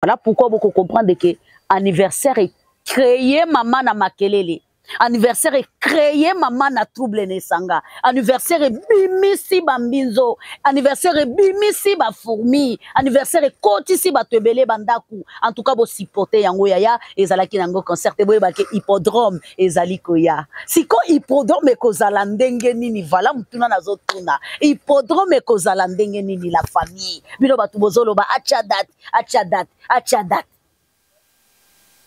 Voilà pourquoi vous comprenez que anniversaire est créé maman na makelele. Anniversaire est créé maman na trouble nesanga. Anniversaire est bimisi bambinzo. Anniversaire est bimisi ba fourmi. Anniversaire est kotisi ba tebele bandaku. En tout cas bo supporter yango yaya ezalaki nango concert boye ba ke hippodrome ezali koya. Siko hippodrome kozala ndenge nini vala mutuna nazotuna. Hippodrome kozala ndenge nini la famille. Bino batu bozolo ba acha date, acha date, acha date.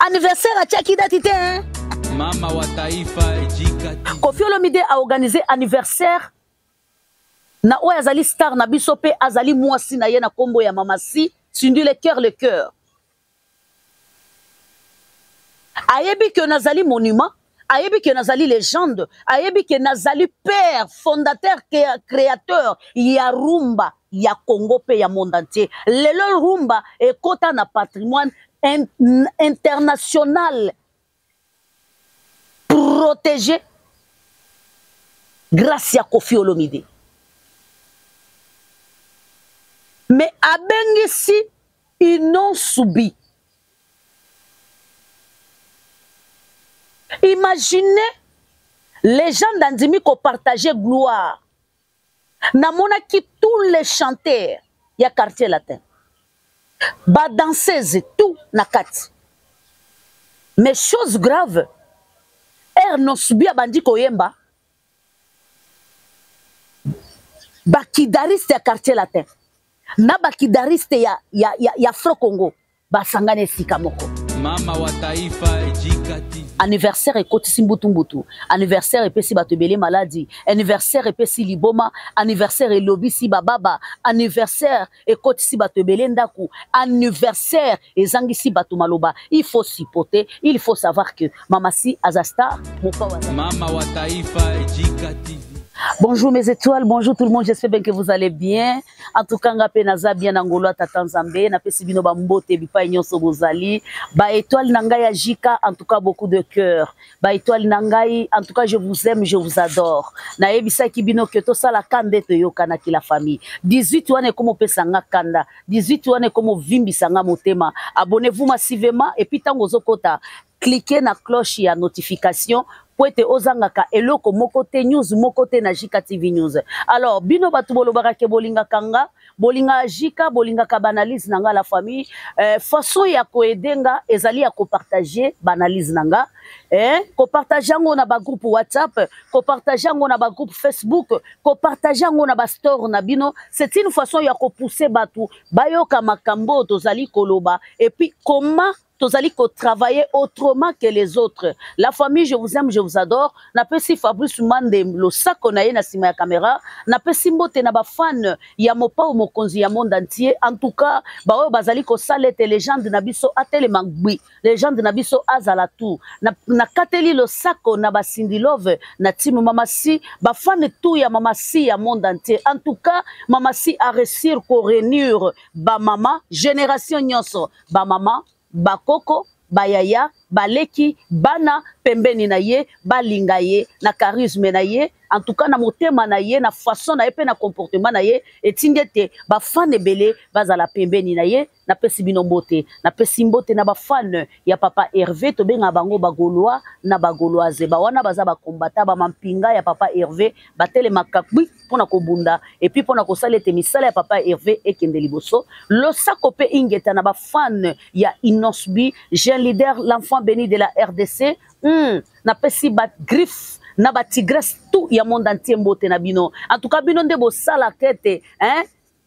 Anniversaire acha ki date hein? Mama wa taifa ejikati. Koffi Olomide a organisé anniversaire na oya azali star na biso pe azali mwasi na ye na kombo ya Mama Si Sindi le cœur. Ayebi que nazali monument, ayebi que nazali légende, ayebi que nazali père, fondateur, créateur ya rumba ya Congo pe ya monde entier. Lelo rumba ekota na patrimoine international protégé grâce à Koffi Olomide. Mais à Bengisi, ils n'ont subi. Imaginez les gens d'Andimi qui partageaient gloire. Namona qui tous les chanteurs, il y a quartier latin. Ba danseuse, tout na kati. Mais chose grave, non subi a bandi koyemba bakidariste ya quartier latin na bakidariste ya Afro Congo basangane sika moko. Mama wa taifa ejikati. Anniversaire ekotisi mbutu anniversaire epesi bato ebele maladi, anniversaire epesi liboma, anniversaire elobisi bababa, anniversaire ekotisi bato ebele ndaku, anniversaire ezangisi bato maloba. Il faut supporter, il faut savoir que Mama Si Azastar Mama wa taifa ejikati. Bonjour mes étoiles, bonjour tout le monde, j'espère bien que vous allez bien. En tout cas, ngape naza bien angolo tata Nzambe, na pesi bino ba mbote bipa nyonso bozali. Ba étoile nangai ya Jika, en tout cas beaucoup de cœur. Ba étoile nangai, en tout cas je vous aime, je vous adore. Na yebisa ki bino ke to sala kande to yokana ki la famille. 18 wane komo pesa nga kanda, 18 wane komo vimbisa nga motema. Abonnez-vous massivement et puis tango zokota, cliquez na cloche ya notification. Poete ozangaka eloko mokote news mokote na Jika TV News. Alors bino batu bolobaka ke bolinga kanga, bolinga Jika, bolinga ka banalise nanga la famille, façon ya koedenga ezali ya ko partager banalise nanga, ko partager ngo na ba groupe WhatsApp, ko partager ngo na ba groupe Facebook, ko partager ngo na ba store na bino. C'est une façon ya ko pousser batu bayoka makambo tozali koloba et puis comment tozali ko travailler autrement que les autres. La famille, je vous aime, je vous adore. Na pesi Fabrice Mande lo sako na ye na sima ya caméra, na pesi mbote na ba fan ya mopa ou mokonzi ya monde entier. En tout cas, ba oyo bazali ko salete légende na biso atele mangbi, légende na biso azala tout. Na kateli lo sako na ba Cindy Love na team Mama Si, ba fan tout ya Mama Si ya monde entier. En tout cas, Mama Si a réussir ko réunir ba mama génération nyonso, ba mama bakoko, bayaya, baleki, bana, pembeni na ye, balinga ye, na charisme na ye, en tout cas na motema na ye, na façon na ye, pe na comportement na ye, etingete, ba fan ebele, bazala pembeni na ye, na pesi bino mbote, na pesi mbote na ba fan, ya papa Hervé, to benga bango bagoloa, na bagoloise, ba wana baza ba kombata, ba mampinga ya papa Hervé, ba tele makakwi, pona kobunda, et puis pona kosalete misala ya papa Hervé, ekende liboso, lo sakope ingeta na ba fan, ya Inosbi, jeune leader, l'enfant béni de la RDC, na pesi ba griffe, na ba tigresse tout ya monde entier mbote na bino. En tout cas bino nde bo sala kete,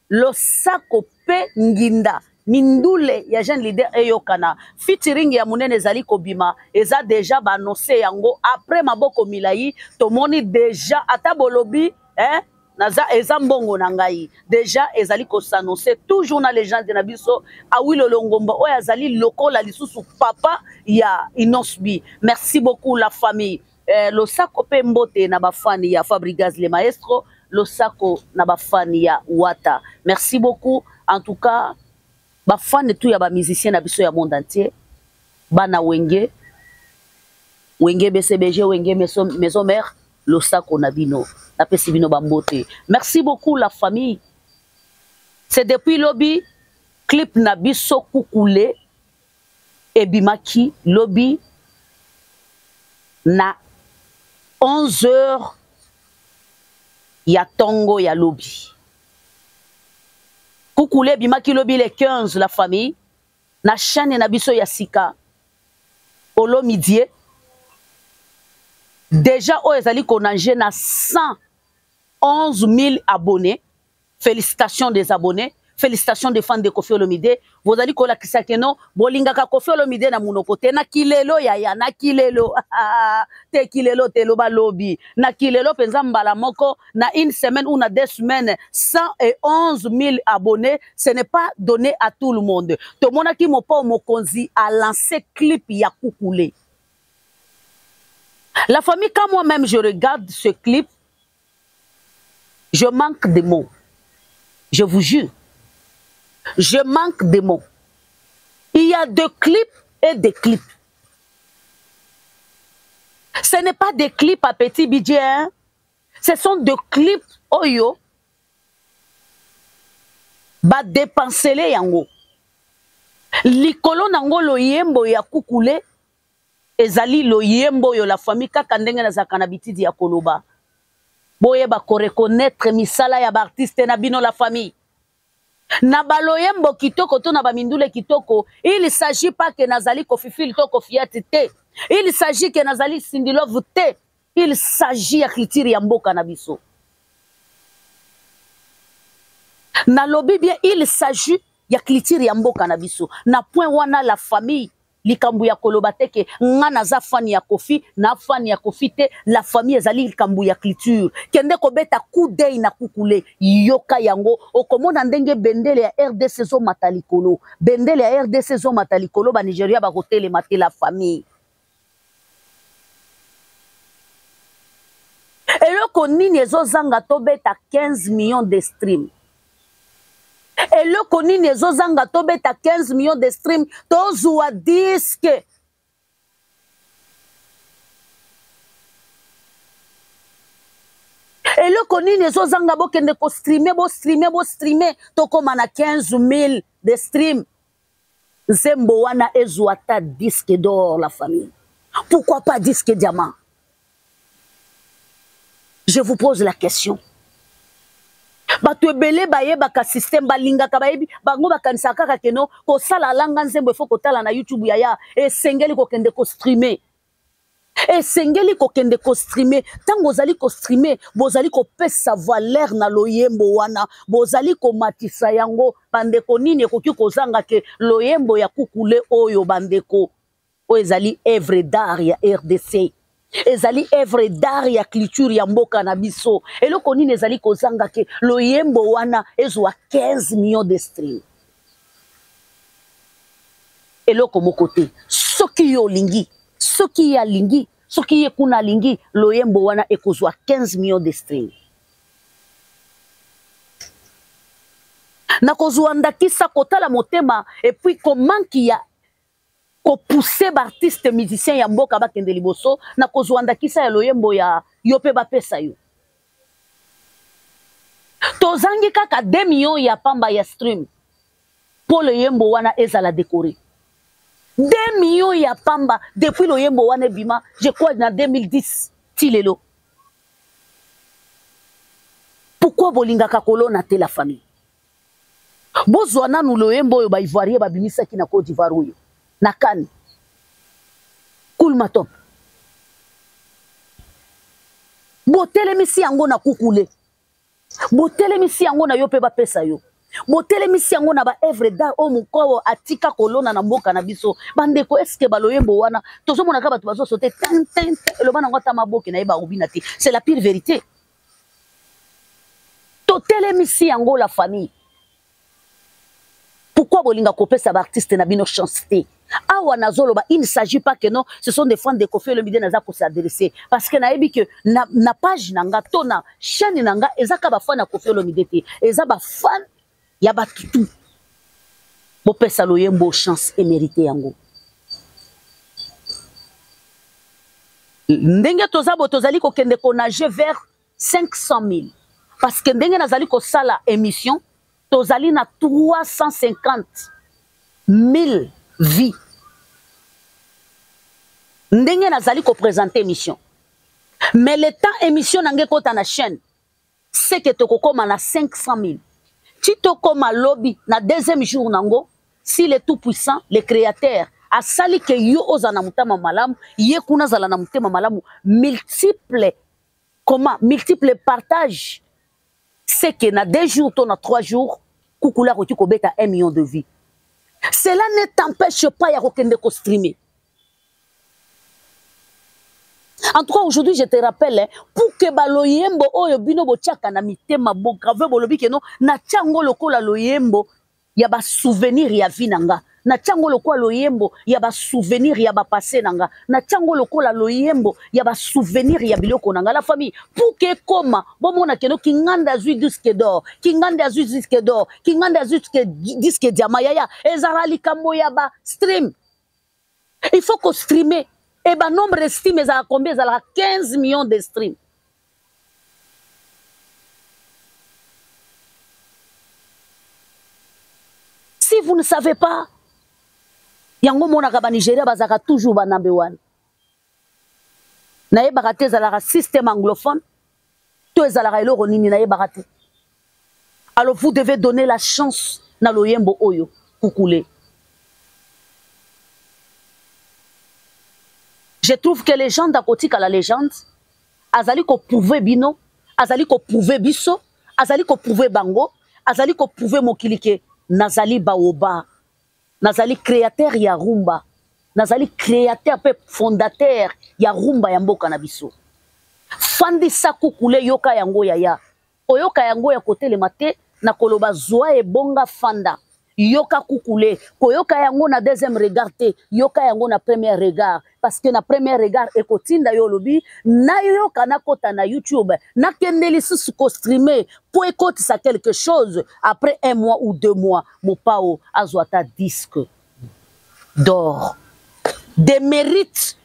lo sako pe nginda mindule ya jeune leader eyokana featuring ya munene zali kobima eza déjà ba annoncer yango après maboko milai to moni déjà atabolobi naza eza mbongo na ngai déjà ezali ko s'annoncer toujours na légende na biso Awilo Longomba oyo azali lokola lisusu papa ya Inosbi. Merci beaucoup la famille. Lo sako pe mbote na bafani ya Fabregas le maestro, lo sako na bafani ya Wata. Merci beaucoup. En tout cas, bafani tout ya ba musicien na biso ya monde entier. Bana wenge BCBG, wenge maison mère, lo sako na bino. Na pesi bino bambote. Merci beaucoup la famille. C'est depuis lobby clip na biso kukule ebimaki lobby na 11h ya tongo ya lobby. Kukule ebimaki lobby le 15 la famille na chaîne na biso ya sika olo midie déjà o ezali konanje na 111 000 abonnés. Félicitations des abonnés. Félicitations des fans de Koffi Olomide. Vous allez kola kisakeno bolingaka Koffi Olomide na munokote na kilelo ya na kilelo te kilelo te loba lobby na kilelo penza mbala moko na une semaine ou na 2 semaines 111 000 abonnés. Ce n'est pas donné à tout le monde. To mona ki mopo mokonzi a lancé clip ya Kukule. La famille, quand moi-même je regarde ce clip, je manque de mots. Je vous jure. Je manque de mots. Il y a des clips et des clips. Ce n'est pas des clips à petit budget. Hein? Ce sont des clips oyo. Ba dépenser les yango. Likolo nango lo yembo ya Kukule. Ezali lo yembo yo la famille kaka ndenge na zakana bitidi ya koloba. Boye ba ko reconnaître misala ya ba artiste na bino la famille. Na baloyembo kitoko to na ba mindule kitoko, il s'agit pas que nazali kofifil to kofiati te. Il s'agit que nazali sindilove te. Il s'agit ya culture ya mboka na biso. Na lobi bien il s'agit ya culture ya mboka na biso. Na point wana la famille likambu ya koloba teke nga naza fan ya Koffi na fan ya Koffi te la famille ezali likambu ya culture kende ko beta coup d'œil na Kukule yoka yango okomona ndenge bendele ya RDC zo matalikolo bendele ya RDC zo matalikolo ba Nigeria ba hôtel maté la famille eloko nini ezo zanga to beta 15 millions de streams. Et le koni nezo zanga to beta 15 millions de streams to zuwa disque. Et le koni nezo zanga bo kende ko streamer to koma na 15 000 de streams. Zembo wana ezuwa ta disque d'or la famille. Pourquoi pas disque diamant? Je vous pose la question. Bato ebele baye baka système balinga ka bayebi bango bakanisa kaka keno ko sala langa nzembo fo ko tala na YouTube ya esengeli ko kende ko streamer esengeli ko kende ko streamer tango zali ko streamer bozali ko pesa valeur na loyembo wana bozali ko matisa yango bandeko nini ekoki kozanga ke loyembo ya Kukule oyo bandeko o ezali œuvre d'art ya RDC. Ezali œuvre d'art ya culture ya mboka na biso. Eloko nini ezali kozanga ke loyembo wana ezwa 15 millions de streams. Eloko mokote soki yo lingi, soki ya lingi, soki ye kuna lingi loyembo wana ekozwa 15 millions de streams. Na kozwa ndakisa kotala motema et puis comment ki ya ko pousser ba artiste musicien ya mboka ba kende liboso na kozwanda kisa ya loyembo ya yope ba pesa yo tozangi kaka 2 millions ya pamba ya stream pour loyembo wana ezala décoré 2 millions ya pamba depuis loyembo wana bima je crois na 2010 tilelo. Pourquoi bolinga kakolona te la famille bozwana nu loyembo yo ba ivoirien ba bimisa ki na Côte d'Ivoire yo Nakani Cool Matop botele misi yango na Kukule botele misi yango na yope ba pesa yo botele misi yango na ba œuvre d'art o mukowo atika kolona na mboka na biso bandeko eske baloyembo wana tozomona ka bato bazo sote ten le bana ngota maboke na yeba ubina te c'est la pire vérité totele misi yango la famille. Pourquoi bolinga kopesa ba artiste na bino chance te? Awa nazoloba, il ne s'agit pas que non, ce sont des fans de Koffi Olomide naza ko s'adresser parce que naebi que na page nanga tona chaîne nanga ezaka ba fan na Koffi Olomide te, eza ba fan ya ba tutu. Bo pesa loyembo chance et mérité yango. Ndenge tozabo tozali ko kende ko nager vers 500 000 parce que ndenge nazali ko sala émission tozali na 350 000 vies ndenge nazali ko présenter émission. Mais le temps émission nange kota na chaîne, c'est que to kokoma na 500 000. Si to koma lobby na deuxième jour nango, si le tout puissant, le créateur, a sali que yo ozana mutama malamu, ye kuna zala na mutema malamu, multiple partage. C'est que na 2 jours, to na 3 jours, kukula rotu ko beta 1 million de vies. Cela ne t'empêche pas ya kokende ko streamer. En tout cas, aujourd'hui, je te rappelle, pour que baloyembo oyo bino bo tchaka na mitema bo grave bolobi ke no na tchango lokola loyembo ya ba souvenir ya vie nanga. Na tchango lokola loyembo ya ba souvenir ya ba passé nanga. Na tchango lokola loyembo ya ba souvenir ya biloko nanga. La famille, pour que koma bo mona ke no kinganda zui disque d'or, kinganda zui disque d'or, kinganda zui disque diamant ya ezara likambo ya ba stream. Il faut qu'on streamer. Et ben nombre de streams, ils ont combien? Ils ont 15 millions de streams. Si vous ne savez pas, yango monaka ba Nigeria bazaka toujours ba number 1. Naye barate zalaka système anglophone, to ezalaka eloko nini naye barate. Alors vous devez donner la chance na loyembo oyo kukule. Je trouve que les gens d'Akotik à la légende, azali ko prouver bino, azali ko prouver biso, azali ko prouver bango, azali ko prouver mokilike, nazali baoba, nazali créateur ya rumba, nazali créateur pe fondateur ya rumba ya mboka na biso. Fandi sakukule yoka yango yaya, oyoka yango ya kote le mate, na koloba zoa e bonga fanda. Yoka kukule, koyoka yango na deuxième regard te, yoka yango na premier regard. Parce que na premier regard, ekotinda yo lobi, na yoka na kota na YouTube, na kendeli sous ko streamer, pour ekotisa quelque chose, après 1 mois ou 2 mois, mopao azwata disque d'or. Des mérites,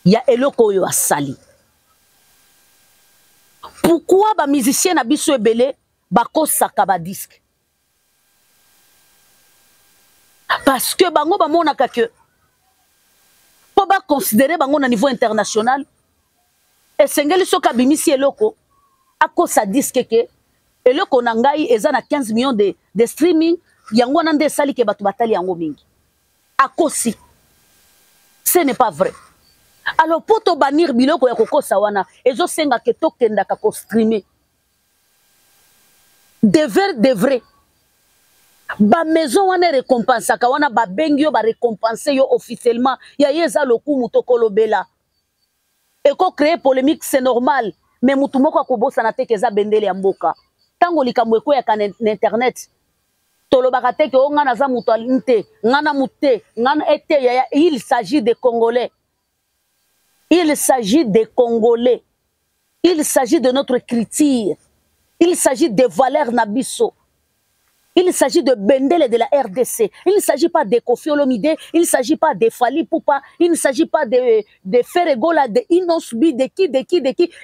ya eloko yo asali. Pourquoi ba musicien na biso ebele, bako saka ba disque? Parce que bango ba monaka que pour ba considérer bango na niveau international et sengeli soka bimisi eloko ako sa disque ke eloko na ngai eza na 15 millions de streaming yango na nde sali ke batu batali yango mingi akosi. Ce n'est pas vrai. Alors pour to banir biloko ya kokosa wana ezo senga ke to kenda ka ko streamer de vrai. Ba maison wana récompense ka wana ba bengi yo ba récompenser yo officiellement ya yeza loku mutokolo bela eko créer polémique c'est normal mais mutu moko akobosa na tekeza bendele ya mboka tango likambo eko ya kan internet tolobaka te ke o ngana za mutu alinte ngana mute ngana ete ya il s'agit des Congolais, il s'agit des Congolais, il s'agit de notre critique, il s'agit des valeurs nabiso. Il s'agit de Bendele de la RDC. Il ne s'agit pas de Kofi Olomide. Il ne s'agit pas de Fali Poupa. Il ne s'agit pas de Ferregola, de Inosbi, de qui.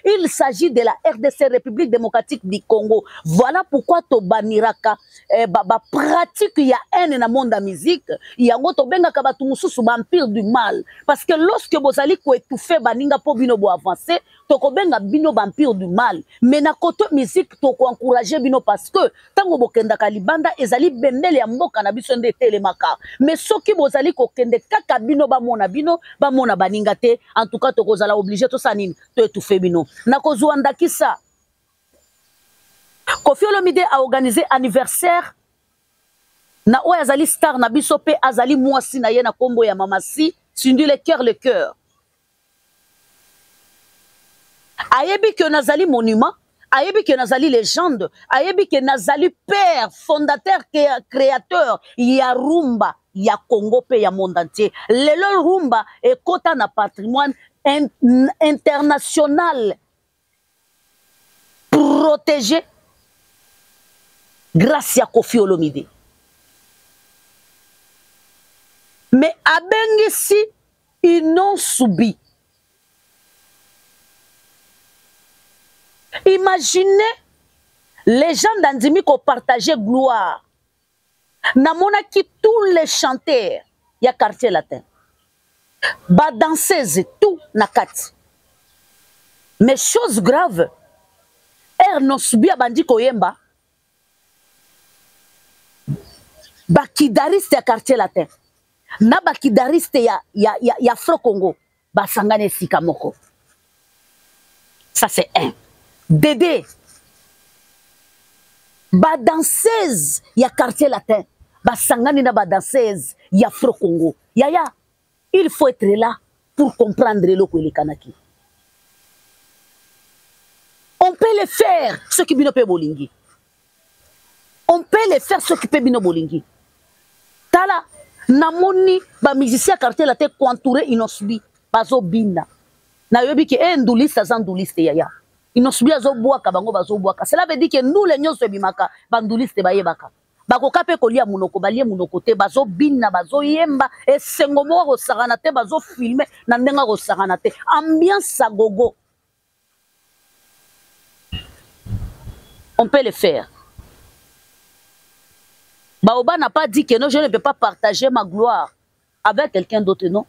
Il s'agit de la RDC, République démocratique du Congo. Voilà pourquoi to baniraka pratique il y a haine dans le monde de la musique. Il y a un benga kabatu mususu vampire du mal. Parce que lorsque vous allez étouffer baninga po bino bo avancer, to benga bino vampire du mal. Mais na koto musique to encourager bino parce que tango bokenda kalibanda ezali bendele ya mboka na biso nde telemaka. Mais soki bozali kokende kaka bino bamona baninga te, en tout cas to kozala obligé to sanini to étouffer bino. Na kozwa ndakisa Kofi Olomide a organisé anniversaire na oyo azali star na biso pe azali mwasi na ye na kombo ya mamasi Sindi le cœur. Ayebi que nazali monument, ayebi que nazali légende, ayebi que nazali père, fondateur, créateur, ya rumba, ya Congo pe ya monde entier. Lelo rumba est kota na patrimoine international protégé grâce à Kofi Olomide. Mais abengisi, ils n'ont subi. Imaginez les gens d'Andimi qui partageaient gloire. Namona qui tous les chanteurs, il y a quartier latin. ba danseuse tout na kati. Mais chose grave, non subi abandi koyemba. Ba kidariste ya quartier latin. Na ba kidariste ya Afro Congo. Ba sangane sika moko. Ça c'est un. Dédé. Ba danseuse ya quartier latin. Ba sangane na ba danseuse ya Afro Congo. Yaya, il faut être là pour comprendre le kanaki. On peut le faire, ce qui bino pe bolingi. On peut le faire, ce qui peut bino bolingi. Tala, namoni, ba musicien quartier latin contouré inosbi, bazo bina. Na yobi ki nduliste zanduliste yaya. Inosbi azo boaka bango bazo boaka. Cela veut dire que nous les nyonso bimaka, banduliste bayebaka. Bako kape kolia munoko balie munoko te bazo bina bazo yemba e sengomo ko sarana te bazo filmer na ndenga ko sarana te. Ambiance à gogo. On peut le faire. Baoba n'a pas dit que non, je ne peux pas partager ma gloire avec quelqu'un d'autre, non.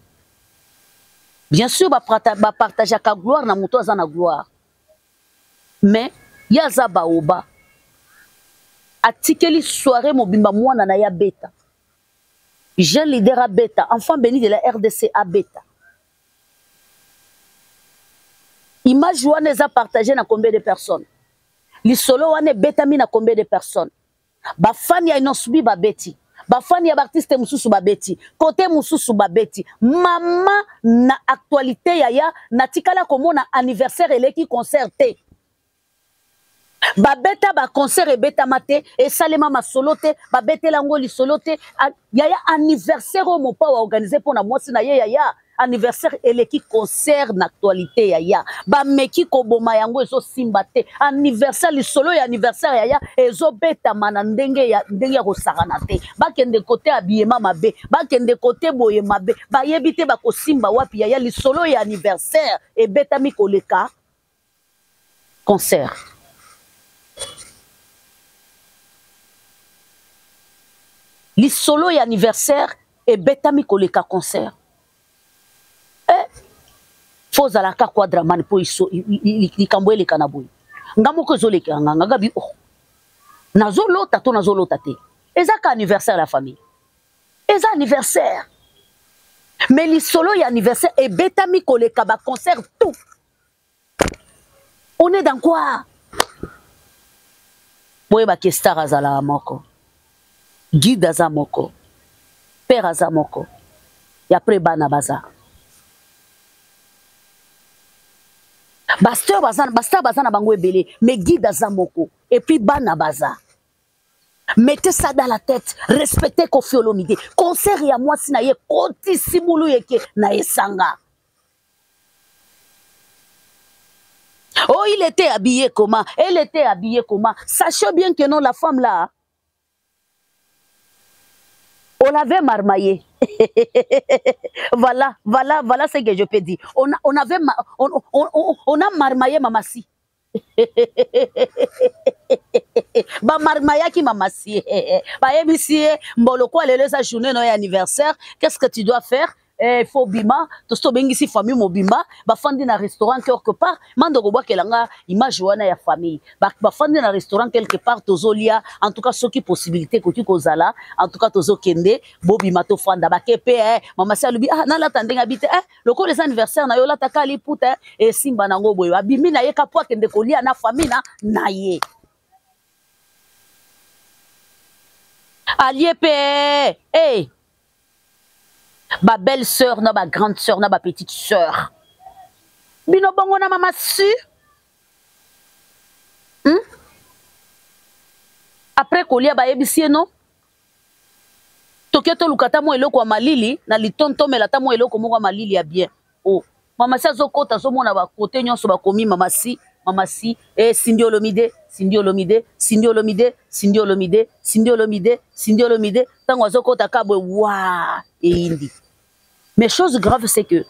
Bien sûr, partager ta gloire na muto za na gloire. Mais yaza baoba atikeli soirée mobimba mwana na ya beta. Jeune leader à beta, enfant béni de la RDC à beta. Image wana za partagé na combien de personnes? Li solo wane beta mi na combien de personnes? Ba fan ya inosubi ba beti. Ba fan ya artiste mususu ba beti. Côté mususu ba beti. Mama na actualité ya na tikala komona anniversaire eleki concert te. Ba beta ba concert e beta mate e salema ma solote ba bete lango li solote yaya anniversaire o mo pa organiser pour na mwasi na yaya anniversaire eleki concert na actualité yaya ba meki ko boma yango ezo simbate anniversaire li solo ya anniversaire yaya ezo beta mana ndenge ya ko sarana te ba kende côté habillement mabe ba kende côté boye mabe ba yebite ba ko simba wapi yaya li solo ya anniversaire e beta mi koleka concert. Li solo et anniversaire et betami koleka concert. Faut à la quadraman pour iso li kamboele kanaboy. Ngamo ko zoleka nganga bi oh. Nazo lota to nazo lota te. Eza ka anniversaire la famille. Eza anniversaire. Mais li solo et anniversaire et betami koleka ba concert tout. On est dans quoi? Boye ba kestar azala moko. Guide azamoko, père azamoko, et après bana baza. Basteur bazana bango ebele, mais guide azamoko, et puis bana baza. Mettez ça dans la tête, respectez Koffi Olomide. Concert ya moi si na ye koti simulu yeke na esanga. Oh, il était habillé comment? Elle était habillée comment? Sachez bien que non, la femme là. On l'avait marmaillé. Voilà ce que je peux dire. On a marmaillé Mamassi. Ba marmailla qui Mamassi. Ba ebisie mboloko alele sa journée no anniversaire. Qu'est-ce que tu dois faire? Il faut bima, tosto bengi si famille mobima, ba fandi na restaurant quelque part, mando ko kelanga image wana ya famille. Ba fandi na restaurant quelque part tozolia, en tout cas ce qui possibilité ko kozala, en tout cas tozo kende, bobima to fanda ba kepe mama salubi na la tandenga bite loko les anniversaires na yo la takali puta et simba nango boyo. Abimi na ye kapwa kende kolia na famille na ye. Aliepe ma belle-sœur, ma grande-sœur, ma petite-sœur. Bino bongo na mama su. Après kolia ba ebisie no. Toketo lukata mo eloko malili na litonto melata mo eloko mo malili ya bien. Oh, mama si azokota zo mona ba kote nyonso ba komi mama si Cindy Olomide, Cindy Olomide, Cindy Olomide, Cindy Olomide, Cindy Olomide, Cindy Olomide, tango azokota kabwe wa et indi. Mais chose grave c'est que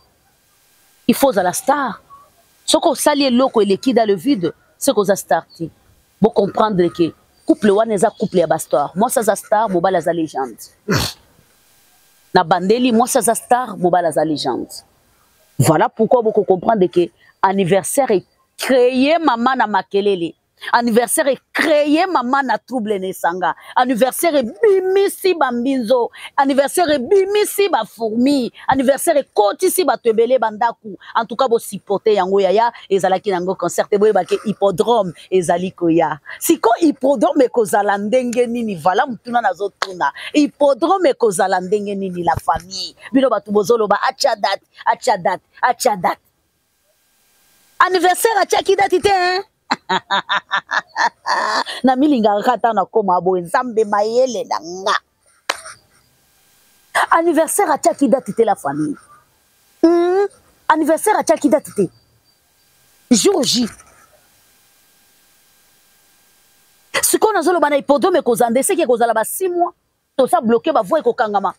il faut à la star. Ce qu'on salit loko et les qui dans le vide, c'est qu'on a starté. Pour comprendre que couple wana za couple ya bastar. Moi ça za star, mo bala za légende. Na bandeli, moi, ça star, mobile za légende. Voilà pourquoi vous comprenez que anniversaire est créé maman na makelele. Anniversaire est créé maman na trouble nesanga. Anniversaire est bimisi bambinzo. Anniversaire est bimisi ba fourmi. Anniversaire est kotisi ba tebele bandaku. En tout cas, bo supporter yango yaya ezalaki nango concert boye ba ke hippodrome ezali koya. Siko hippodrome kozala ndenge nini vala mutuna nazo tuna. Hippodrome kozala ndenge nini la famille. Bino batu bozolo ba acha date, acha date, acha date. Anniversaire acha ki date ite hein? Na milinga kata na koma bo nzambe mayele na nga. Anniversaire a qui date la famille. Anniversaire a qui date jour J. Ce qu'on a zolo bana hippodrome kozande c'est que kozala ba 6 mois. To ça bloqué ba voix ko kangama.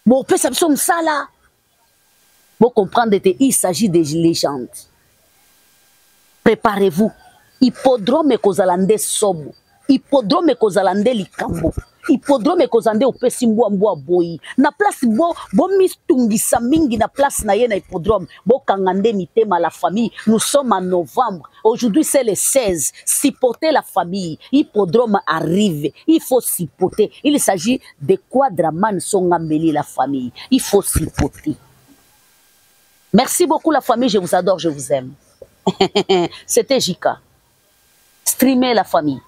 Bon peut ça somme ça là. Bon comprendre que il s'agit de légendes. Préparez-vous. Hippodrome kozalande sobo. Hippodrome kozalande likambo. Hippodrome kozande opesi mbwa boyi. Na place bo mistungisa mingi na place na ye na hippodrome. Bo kangande mitema la famille. Nous sommes en novembre. Aujourd'hui c'est le 16. Supporter la famille. Hippodrome arrive. Il faut supporter. Il s'agit de quadraman songambeli la famille. Il faut supporter. Merci beaucoup la famille. Je vous adore, je vous aime. C'était Jika. Streamer la famille.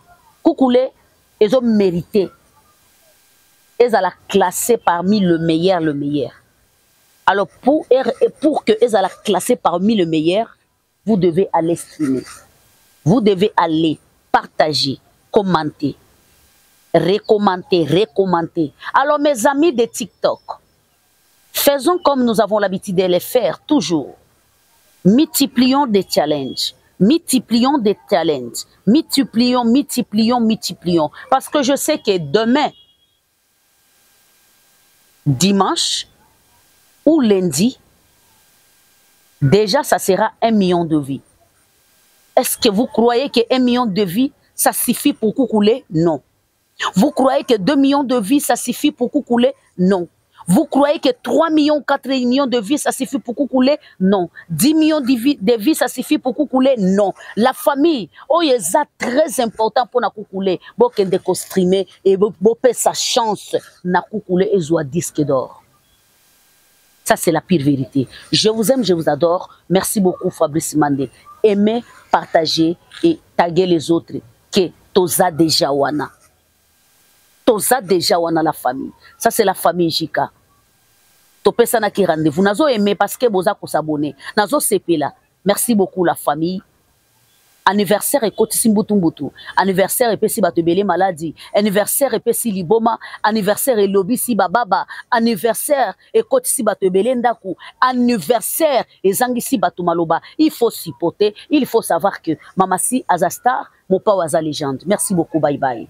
Koukoulé, ils ont mérité. Ils ont la classé parmi le meilleur. Alors pour que ils ont la classé parmi le meilleur, vous devez aller streamer. Vous devez aller partager, commenter, recommander. Alors mes amis de TikTok, faisons comme nous avons l'habitude de le faire toujours. Multiplions des challenges. Multiplions. Parce que je sais que demain, dimanche ou lundi, déjà ça sera 1 million de vies. Est-ce que vous croyez que 1 million de vies, ça suffit pour coucouler? Non. Vous croyez que 2 millions de vies, ça suffit pour coucouler? Non. Vous croyez que 3 millions, 4 millions de vies, ça suffit pour coucouler? Non. 10 millions de vies, ça suffit pour coucouler? Non. La famille, oh, c'est très important pour nous coucouler. Bon, qu'on déco streamer et bon, sa chance na coucouler et joie disque d'or. Ça, c'est la pire vérité. Je vous aime, je vous adore. Merci beaucoup, Fabrice Mandé. Aimez, partagez et taguez les autres. Que toza déjà wana. Toza déjà wana la famille. Ça, c'est la famille Jika. Topesa na ki rendez-vous. Nazo aimé parce que boza ko s'abonner. Nazo sepela. Merci beaucoup la famille. Anniversaire et koti simbutumbutu. Anniversaire et pesi batebele maladie. Anniversaire et pesi liboma. Anniversaire et lobby si bababa. Anniversaire et koti si batebele ndaku. Anniversaire et zangi si batumaloba. Il faut supporter. Il faut savoir que Mamasi Azastar, mon pa waza légende. Merci beaucoup. Bye bye.